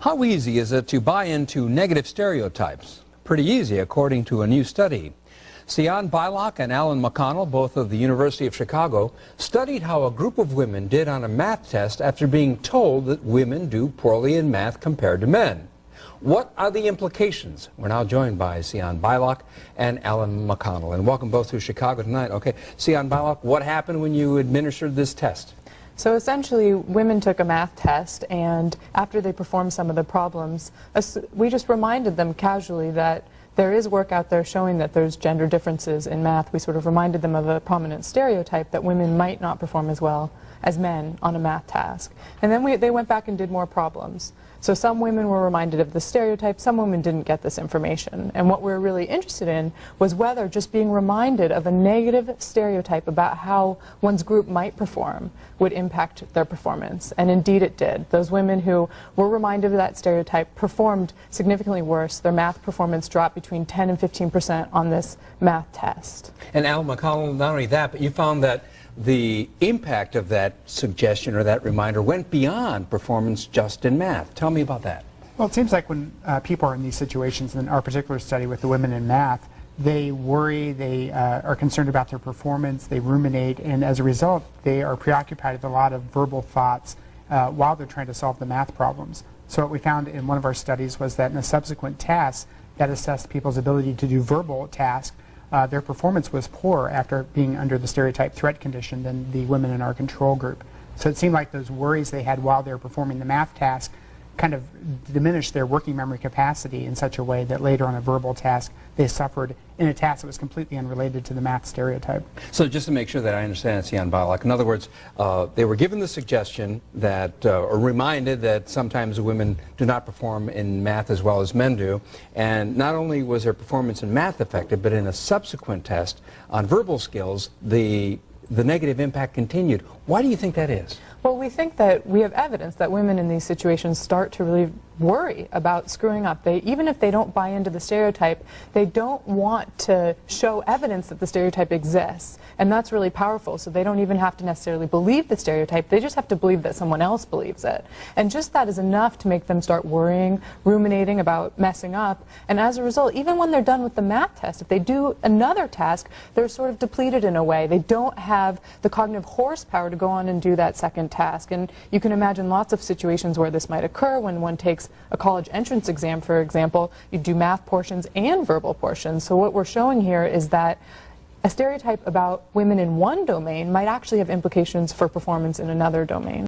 How easy is it to buy into negative stereotypes? Pretty easy, according to a new study. Sian Beilock and Alan McConnell, both of the University of Chicago, studied how a group of women did on a math test after being told that women do poorly in math compared to men. What are the implications? We're now joined by Sian Beilock and Alan McConnell. And welcome both to Chicago tonight. Okay, Sian Beilock, what happened when you administered this test? So essentially, women took a math test, and after they performed some of the problems, we just reminded them casually that there is work out there showing that there's gender differences in math. We sort of reminded them of a prominent stereotype that women might not perform as well as men on a math task. And then they went back and did more problems. So some women were reminded of the stereotype, some women didn't get this information. And what we're really interested in was whether just being reminded of a negative stereotype about how one's group might perform would impact their performance. And indeed it did. Those women who were reminded of that stereotype performed significantly worse. Their math performance dropped between 10 and 15% on this math test. And Alan McConnell, not only that, but you found that the impact of that suggestion or that reminder went beyond performance just in math. Tell me about that. Well, it seems like when people are in these situations, in our particular study with the women in math, they worry, they are concerned about their performance, they ruminate, and as a result, they are preoccupied with a lot of verbal thoughts while they're trying to solve the math problems. So what we found in one of our studies was that in a subsequent task that assessed people's ability to do verbal tasks, their performance was poorer after being under the stereotype threat condition than the women in our control group. So it seemed like those worries they had while they were performing the math task kind of diminished their working memory capacity in such a way that later on a verbal task they suffered in a task that was completely unrelated to the math stereotype. So just to make sure that I understand, Sian Beilock, in other words, they were given the suggestion that, or reminded that sometimes women do not perform in math as well as men do, and not only was their performance in math affected, but in a subsequent test on verbal skills, the negative impact continued. Why do you think that is? Well, we think that we have evidence that women in these situations start to really worry about screwing up. Even if they don't buy into the stereotype, they don't want to show evidence that the stereotype exists. And that's really powerful. So they don't even have to necessarily believe the stereotype. They just have to believe that someone else believes it. And just that is enough to make them start worrying, ruminating about messing up. And as a result, even when they're done with the math test, if they do another task, they're sort of depleted in a way. They don't have the cognitive horsepower to go on and do that second task. And you can imagine lots of situations where this might occur when one takes a college entrance exam, for example. You do math portions and verbal portions. So what we're showing here is that a stereotype about women in one domain might actually have implications for performance in another domain.